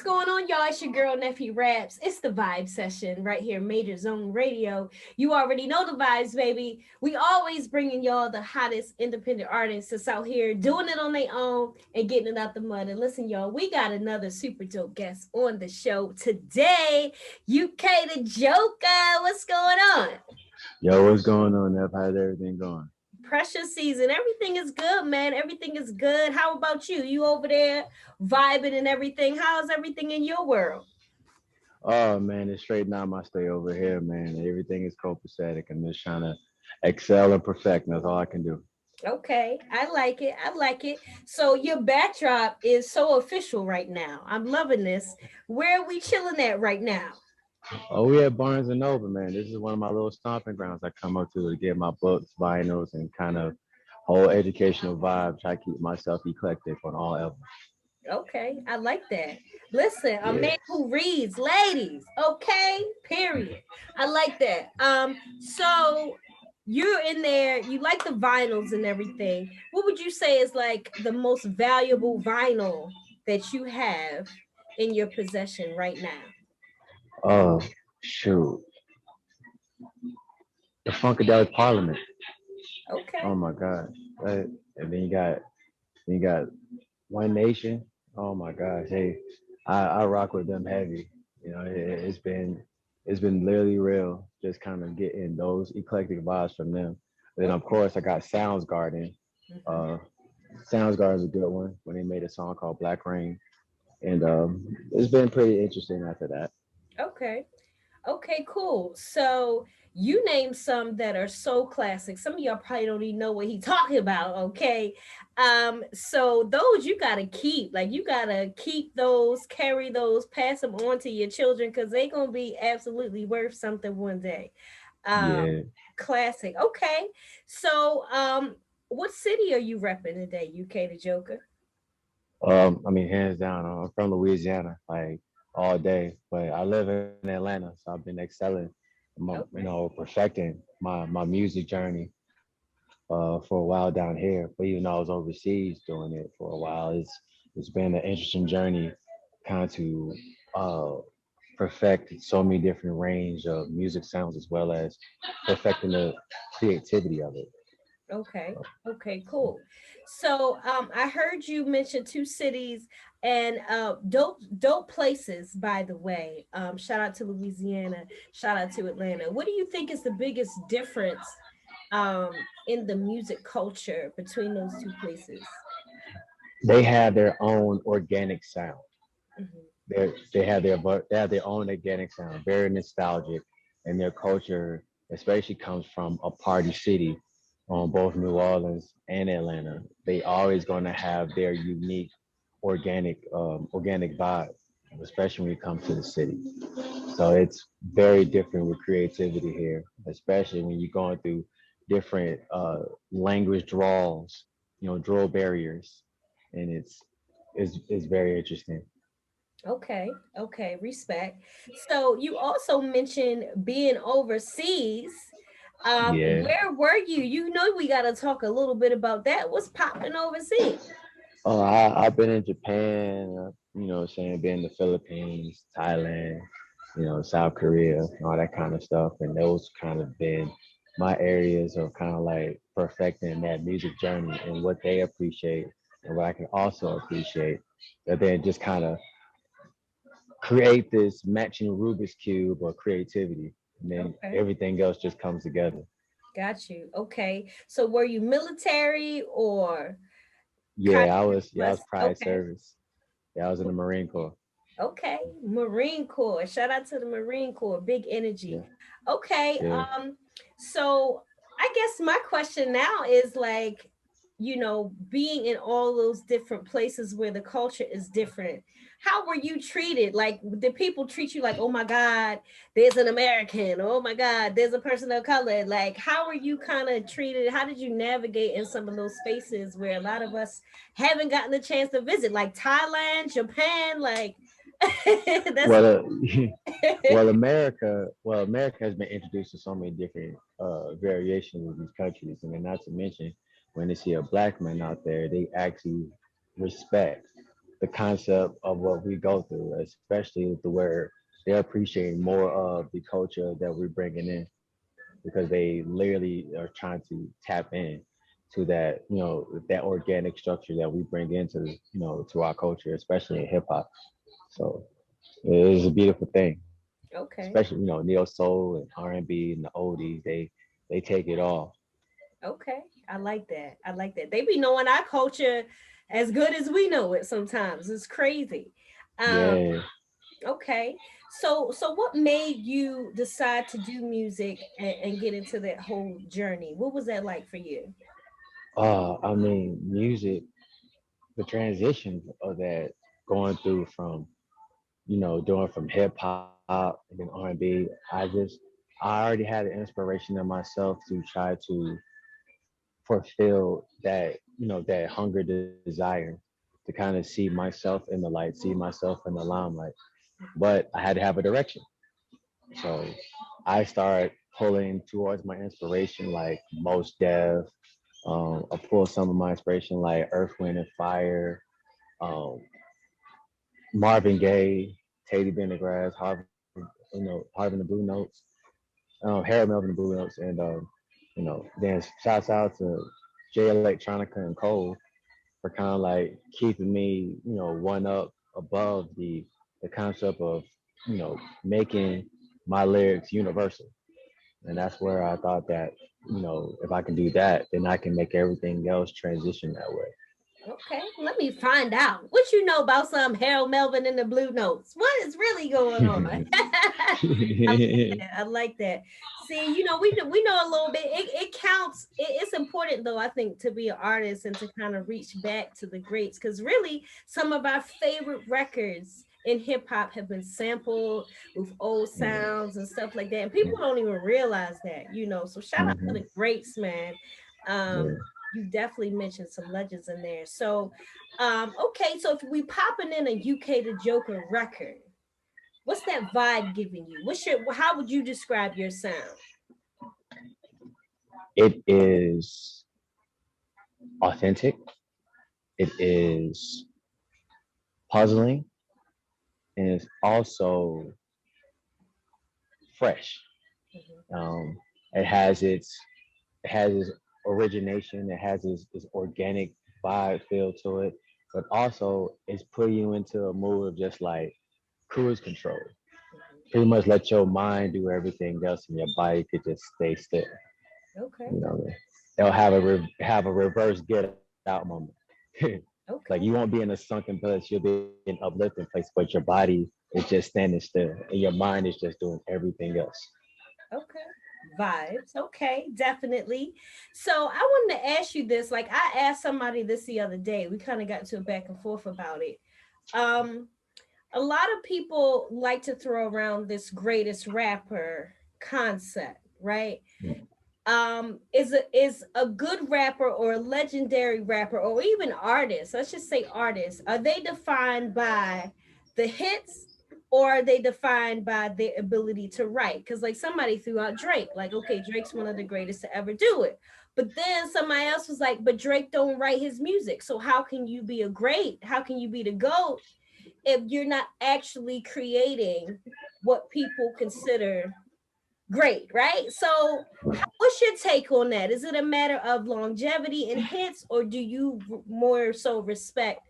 going on, y'all? It's your girl, NeffyRaps. It's the Vibe Session right here, Major Zone Radio. You already know the vibes, baby. We always bringing y'all the hottest independent artists that's out here doing it on their own and getting it out the mud. And listen, y'all, we got another super dope guest on the show today. UK the Joker. What's going on? Yo, what's going on, Neff? How's everything going? Pressure season. Everything is good, man. Everything is good. How about you? You over there vibing and everything? How's everything in your world? Oh man, it's straight now my stay over here, man. Everything is copacetic. I'm just trying to excel and perfect. And that's all I can do. Okay, I like it. I like it. So your backdrop is so official right now. I'm loving this. Where are we chilling at right now? Oh, we at Barnes and Noble, man. This is one of my little stomping grounds I come up to get my books, vinyls, and kind of whole educational vibe. Try to keep myself eclectic on all levels. Okay, I like that. Listen, a Yeah. man who reads, ladies. Okay, period. I like that. So you're in there, you like the vinyls and everything. What would you say is like the most valuable vinyl that you have in your possession right now? Oh, shoot. The Funkadelic Parliament. Okay. Oh my God. And then you got One Nation. Oh my gosh, hey, I rock with them heavy. It's been literally real, just kind of getting those eclectic vibes from them. Then of Okay. course I got Soundsgarden. Mhm. Uh, Soundsgarden's a good one when they made a song called Black Rain, and it's been pretty interesting after that. Okay. Okay, cool. So you name some that are so classic. Some of y'all probably don't even know what he talking about. Okay. So those you gotta keep. Like you gotta keep those, carry those, pass them on to your children because they gonna be absolutely worth something one day. Um, Yeah. classic. Okay. So what city are you repping today, UK the Joker? I mean, hands down, I'm from Louisiana, like all day. But I live in Atlanta, so I've been excelling, Okay. perfecting my music journey for a while down here. But even though I was overseas doing it for a while, it's been an interesting journey, kind of to uh, perfect so many different range of music sounds as well as perfecting the creativity of it. Okay. Okay, cool. So I heard you mention two cities and dope places, by the way. Shout out to Louisiana, shout out to Atlanta. What do you think is the biggest difference in the music culture between those two places? They have their own organic sound. Hmm. They have their own organic sound, very nostalgic, and their culture especially comes from a party city on both New Orleans and Atlanta. They always going to have their unique organic vibe, especially when you come to the city. So it's very different with creativity here, especially when you're going through different language draws, draw barriers, and it's very interesting. Okay, okay, respect. So you also mentioned being overseas. Yeah. Where were you? You know we gotta talk a little bit about that. What's popping overseas? I've been in Japan, saying been in the Philippines, Thailand, South Korea, and all that kind of stuff. And those kind of been my areas of kind of like perfecting that music journey and what they appreciate and what I can also appreciate. That then just kind of create this matching Rubik's Cube or creativity. And then Okay. everything else just comes together. Got you. Okay. So were you military or kind Yeah, I of was yeah, I was plus? prior Okay. service. Yeah, I was in the Marine Corps. Okay. Marine Corps. Shout out to the Marine Corps. Big Yeah, energy. Okay. yeah. So I guess my question now is like, being in all those different places where the culture is different, how were you treated? Like, did people treat you like, oh my God, there's an American? Oh my God, there's a person of color? Like, how were you kind of treated? How did you navigate in some of those spaces where a lot of us haven't gotten the chance to visit, like Thailand, Japan? Like, that's Well, America has been introduced to so many different variations of these countries, and then not to mention when they see a black man out there, they actually respect the concept of what we go through, especially to where they're appreciating more of the culture that we're bringing in because they literally are trying to tap in to that, that organic structure that we bring into, to our culture, especially in hip hop. So it is a beautiful thing, Okay. especially, neo soul and R&B and the oldies, they take it all. Okay. I like that. I like that. They be knowing our culture as good as we know it sometimes. It's crazy. Um, Yeah. okay. So what made you decide to do music and get into that whole journey? What was that like for you? I mean, music, the transition of that going through from, doing from hip hop and then R&B, I already had an inspiration in myself to try to fulfill that, that hunger desire to kind of see myself in the light, see myself in the limelight. But I had to have a direction. So I started pulling towards my inspiration like Most Def. I pulled some of my inspiration like Earth, Wind, and Fire, um, Marvin Gaye, Teddy Pendergrass, Harvey and the Blue Notes, Harold Melvin and the Blue Notes, and then shouts out to Jay Electronica and Cole for kind of like keeping me, one up above the concept of, making my lyrics universal. And that's where I thought that, if I can do that, then I can make everything else transition that way. Okay, let me find out what you know about some Harold Melvin and the Blue Notes. What is really going on? I like that. I like that. See, we know a little bit. It counts. It's important though, I think, to be an artist and to kind of reach back to the greats because really some of our favorite records in hip hop have been sampled with old sounds and stuff like that. And people don't even realize that. So shout out to Mhm. the greats, man. Yeah. You definitely mentioned some legends in there. So okay, so if we popping in a UK the Joker record, what's that vibe giving you? How would you describe your sound? It is authentic. It is puzzling, and it's also fresh. Mhm. Um, it has its it has its origination. It has its organic vibe feel to it, but also it's putting you into a mood of just like cruise control. Mhm. Pretty much let your mind do everything else, and your body could just stay still. Okay. You know, they'll have a reverse get out moment. Like you won't be Okay. in a sunken place, you'll be in an uplifting place, but your body is just standing still, and your mind is just doing everything else. Okay. Vibes. Okay, definitely. So I wanted to ask you this. Like I asked somebody this the other day. We kind of got to a back and forth about it. Um, a lot of people like to throw around this greatest rapper concept, right? Is a good rapper or a legendary rapper or even artist, let's just say artists, are they defined by the hits or are they defined by their ability to write? Because like somebody threw out Drake, like okay, Drake's one of the greatest to ever do it, but then somebody else was like, but Drake don't write his music, so how can you be a great, how can you be the GOAT if you're not actually creating what people consider great, right? So, what's your take on that? Is it a matter of longevity and hits, or do you more so respect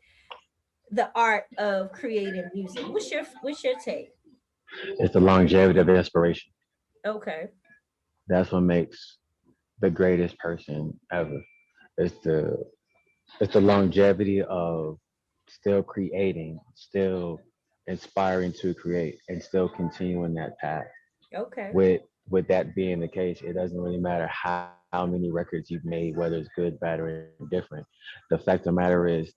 the art of creating music? What's your take? It's the longevity of inspiration. Okay. That's what makes the greatest person ever. It's the it's the longevity of still creating, still inspiring to create, and still continuing that path. Okay. With with that being the case, it doesn't really matter how many records you've made, whether it's good, bad, or indifferent. The fact of the matter is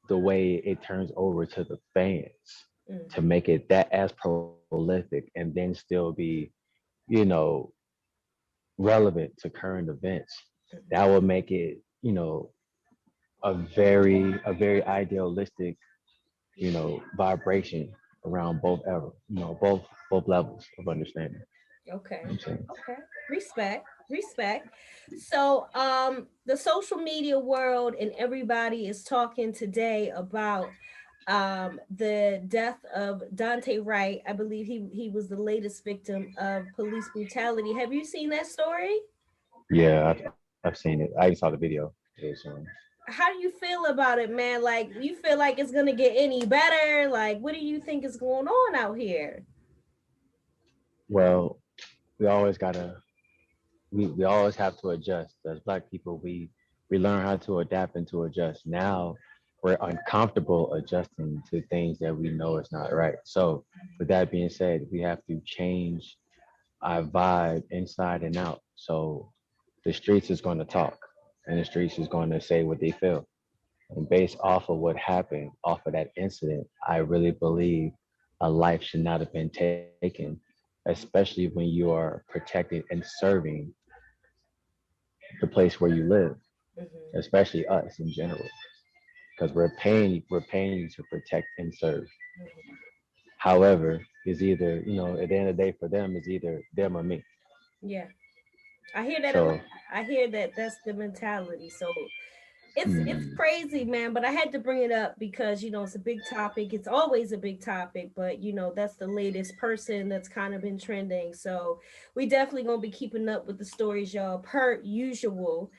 the way it turns over to the fans to Mhm. make it that as prolific and then still be, you know, relevant to current events. That Mhm. would make it, a very idealistic, vibration around both levels of understanding. You know Okay. what I'm saying? Okay. Respect. Respect. So, the social media world and everybody is talking today about the death of Dante Wright. I believe he was the latest victim of police brutality. Have you seen that story? Yeah, I've seen it. I even saw the video. It was, How do you feel about it, man? Like, you feel like it's gonna get any better? Like, what do you think is going on out here? well, we always gotta we always have to adjust. As Black people, we learn how to adapt and to adjust. Now we're uncomfortable adjusting to things that we know is not right. So with that being said, we have to change our vibe inside and out. So the streets is going to talk, and the streets is going to say what they feel. And based off of what happened, off of that incident, I really believe a life should not have been taken, especially when you are protecting and serving the place where you live, Hmm. especially us in general, because we're paying you to protect and serve. However, is either at the end of the day for them is either them or me. Yeah, I hear that a lot. So I hear that that's the mentality. So it's mm, crazy, man. But I had to bring it up because it's a big topic. It's always a big topic, but that's the latest person that's kind of been trending. So we definitely gonna be keeping up with the stories, y'all, per usual.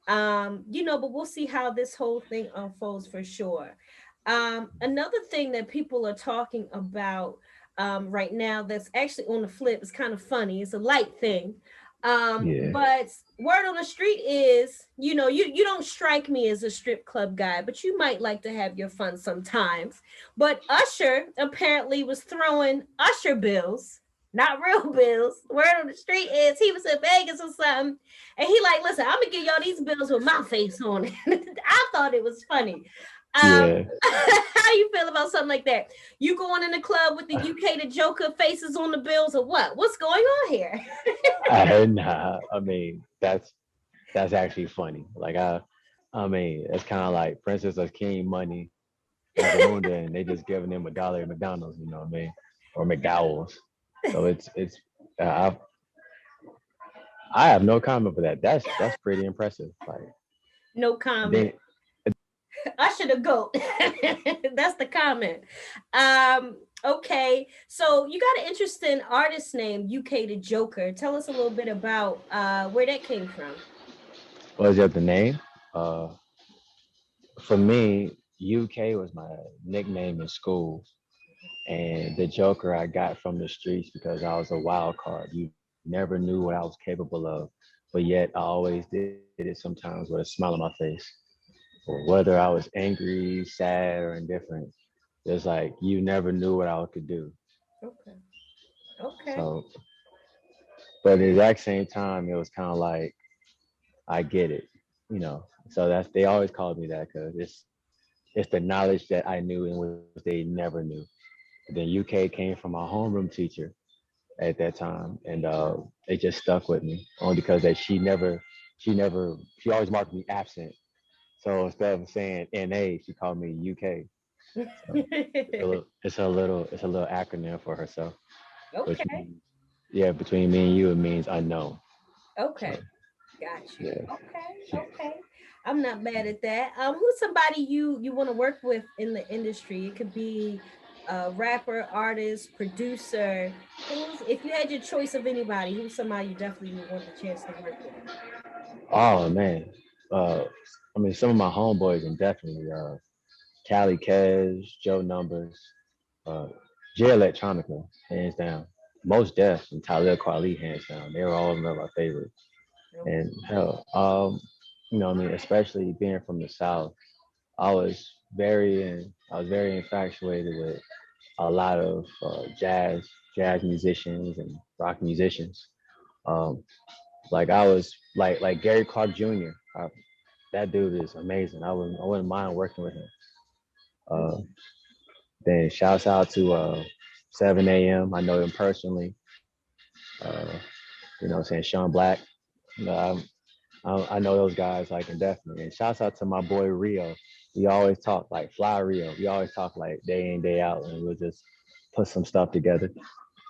But we'll see how this whole thing unfolds for sure. Another thing that people are talking about right now that's actually on the flip is kind of funny. It's a light thing. yeah, But word on the street is, you don't strike me as a strip club guy, but you might like to have your fun sometimes. But Usher apparently was throwing Usher bills, not real bills. Word on the street is he was in Vegas or something, and he like, listen, I'm gonna give y'all these bills with my face on it. I thought it was funny. yeah. How you feel about something like that? You going in the club with the UK the Joker faces on the bills or what? What's going on here? Nah, I mean that's actually funny. I mean, it's kind of like Princess of King money in Zamunda, and they just giving them $1 at McDonald's. You know what I mean, or McDowell's. So it's uh, I I have no comment for that. That's pretty impressive. Like No comment. then Usher the goat. That's the comment. Okay. So you got an interesting artist name, UK the Joker. Tell us a little bit about where that came from. what was the other name? Uh, for me, UK was my nickname in school, and the Joker I got from the streets because I was a wild card. You never knew what I was capable of, but yet I always did it sometimes with a smile on my face. Or whether I was angry, sad, or indifferent, it's like you never knew what I could do. Okay. Okay. So, but at the exact same time, it was kind of like I get it, you know. So that's they always called me that because it's the knowledge that I knew and which they never knew. Then UK came from my homeroom teacher at that time, and it just stuck with me only because that she always marked me absent. So instead of saying NA, she called me UK. So it's a little acronym for herself, which Okay. means yeah, between me and you, it means unknown. So Okay. Got you. yeah, Okay. she, Okay. I'm not mad at that. Who's somebody you want to work with in the industry? It could be a rapper, artist, producer. Who's if you had your choice of anybody, who's somebody you definitely would want the chance to work with? oh man, uh, I mean some of my homeboys and definitely Cali Kez, Joe Numbers, uh, J Electronica, hands down. Most Def and Talib Kweli, hands down. They were all of my favorites. And hell, I mean, especially being from the South, I was very infatuated with a lot of jazz musicians and rock musicians. Um, like I was like Gary Clark Jr. That dude is amazing. I wouldn't mind working with him. Okay. Uh, then shouts out to 7 a.m. I know him personally. Uh, saying Sean Black. You know, I know those guys like indefinitely. And shouts out to my boy Rio. We always talk like Fly Rio. We always talk like day in day out, and we'll just put some stuff together.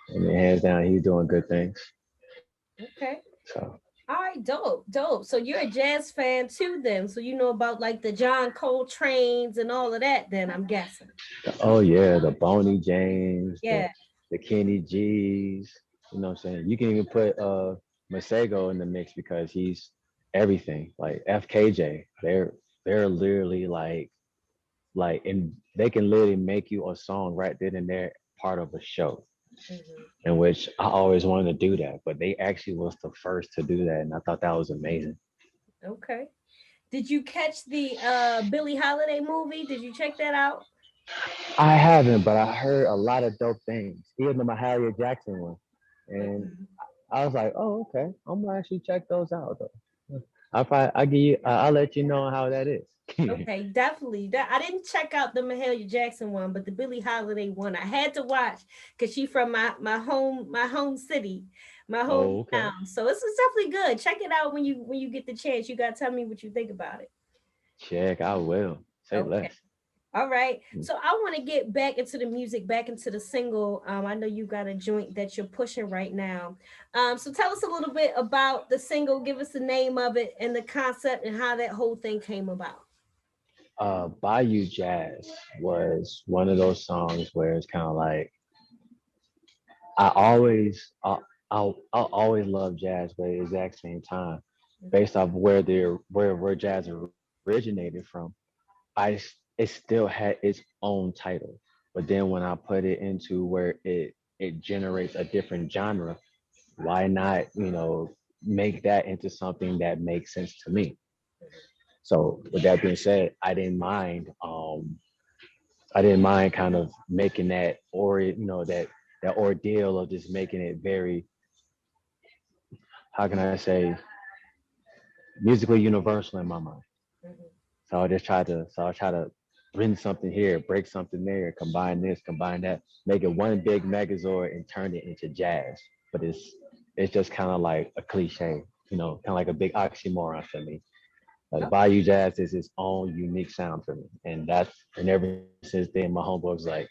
And then hands down, he's doing good things. Okay. So All right, dope, dope. So you're a jazz fan too, then. So you know about like the John Coltrane's and all of that. Then I'm guessing. Oh yeah, the Boney James, Yeah. the Kenny G's. You know what I'm saying? You can even put Masego in the mix because he's everything. Like FKJ, they're literally and they can literally make you a song right then and there, part of a show. Mhm. In which I always wanted to do that, but they actually was the first to do that, and I thought that was amazing. Okay. Did you catch the Billie Holiday movie? Did you check that out? I haven't, but I heard a lot of dope things, even the Mahalia Jackson one, and Mhm. I was like, oh, okay, I'm gonna actually check those out though. I give you, I'll let you know how that is. Okay, definitely. That I didn't check out the Mahalia Jackson one, but the Billie Holiday one I had to watch because she from my home city, my Oh, okay. hometown. So it's definitely good. Check it out when you get the chance. You gotta tell me what you think about it. Check, I will. Say Okay. less. All right. So I want to get back into the music, back into the single. I know you got a joint that you're pushing right now. So tell us a little bit about the single. Give us the name of it and the concept and how that whole thing came about. Bayou Jazz was one of those songs where it's kind of like I always, I always love jazz, but at the exact same time, based off where jazz originated from, it still had its own title. But then when I put it into where it generates a different genre, why not make that into something that makes sense to me? So with that being said, I didn't mind kind of making that or that ordeal of just making it very, how can I say, musically universal in my mind. Mhm. So I try to bring something here, break something there, combine this, combine that, make it one big megazord and turn it into jazz. But it's just kind of like a cliche, kind of like a big oxymoron for me. Like Okay. Bayou Jazz is its own unique sound for me, and ever since then, my homeboy was like,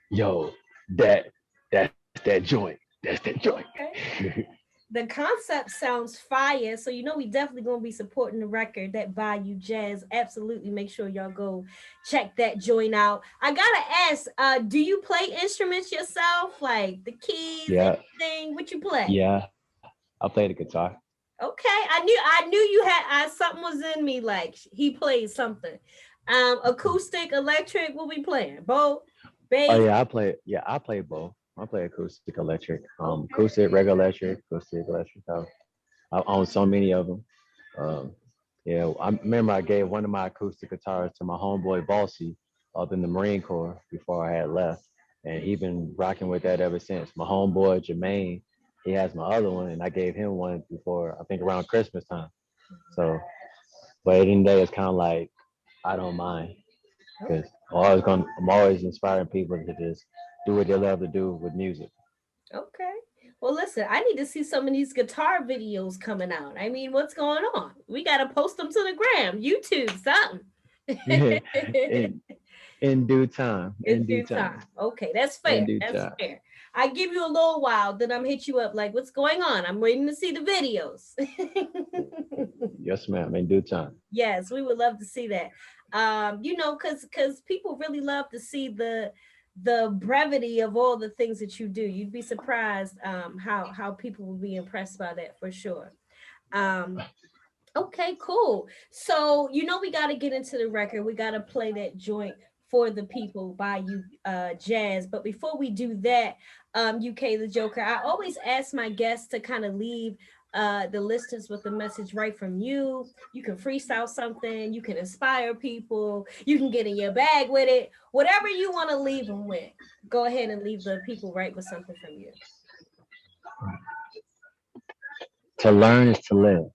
"Yo, that that's that joint, that's that joint." Okay. The concept sounds fire. So you know we definitely gonna be supporting the record that Bayou Jazz. Absolutely make sure y'all go check that joint out. I gotta ask, do you play instruments yourself? Like the keys, Yeah, anything? What you play? yeah. I play the guitar. Okay. I knew you had something was in me, like he plays something. Acoustic, electric, what we playing? Both, Oh bass. yeah, I play both. I play acoustic, electric, Okay. acoustic, regular electric, acoustic, electric. I own so many of them. Um, yeah, I remember I gave one of my acoustic guitars to my homeboy Bossy up in the Marine Corps before I had left, and he been rocking with that ever since. My homeboy Jermaine, he has my other one, and I gave him one before I think around Christmas time. So, but at the end of the day, it's kind of like I don't mind because I'm always inspiring people to just do what they love to do with music. Okay. Well, listen, I need to see some of these guitar videos coming out. I mean, what's going on? We got to post them to the gram, YouTube, something. in in due time, In in due due time, time. Okay, that's in fair. due That's time. fair. I give you a little while, then I'm hit you up like, what's going on? I'm waiting to see the videos. Yes, ma'am, in due time. Yes, we would love to see that. Because people really love to see the brevity of all the things that you do. You'd be surprised how people will be impressed by that for sure. Um, okay, cool. So we got to get into the record. We got to play that joint for the people by you, Jazz. But before we do that, UK the Joker, I always ask my guests to kind of leave the listeners with a message right from you. You can freestyle something. You can inspire people. You can get in your bag with it. Whatever you want to leave them with. Go ahead and leave the people right with something from you. To learn is to live.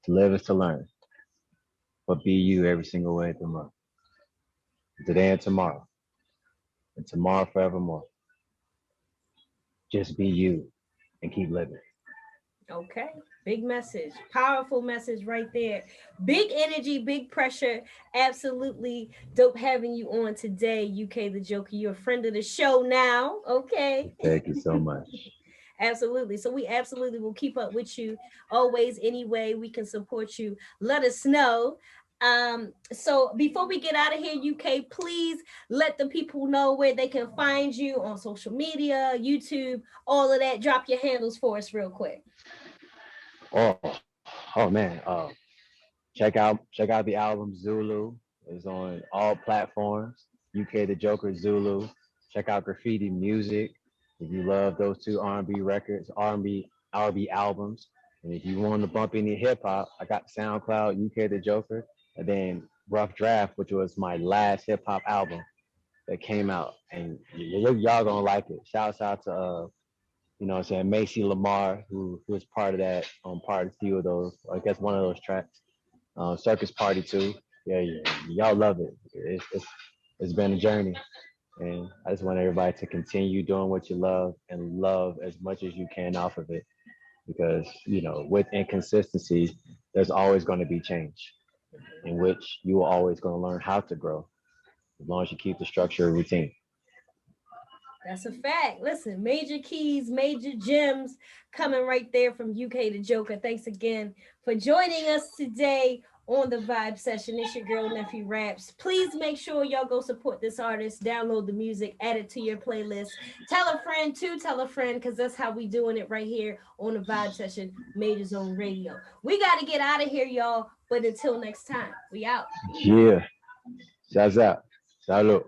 To live is to learn. But be you every single way of the month. Today and tomorrow. And tomorrow forevermore. Just be you and keep living. Okay. Big message. Powerful message right there. Big energy, big pressure. Absolutely dope having you on today, UK the Joker. You're a friend of the show now. Okay. Thank you so much. Absolutely. So we absolutely will keep up with you always. Any way we can support you, let us know. So before we get out of here, UK, please let the people know where they can find you on social media, YouTube, all of that. Drop your handles for us real quick. Oh man. Check out the album Zulu. It's on all platforms. UK the Joker Zulu. Check out Graffiti Music. If you love those two R&B records, R&B albums, and if you want to bump any hip hop, I got SoundCloud UK the Joker, and then Rough Draft, which was my last hip hop album that came out, and y'all gonna like it. Shouts out to what I'm saying, Macy Lamar, who was part of that, part of a few of those, I guess one of those tracks. Circus Party too. Yeah, yeah, y'all love it. It's been a journey, and I just want everybody to continue doing what you love and love as much as you can off of it, because with inconsistency, there's always going to be change, in which you are always going to learn how to grow as long as you keep the structure of routine. That's a fact. Listen, major keys, major gems coming right there from UK to Joker. Thanks again for joining us today on the Vibe Session. It's your girl, Nephew Raps. Please make sure y'all go support this artist, download the music, add it to your playlist. Tell a friend to tell a friend, because that's how we doing it right here on the Vibe Session, Major Zone Radio. We got to get out of here, y'all. But until next time, we out. Peace. Yeah, shouts out, salute.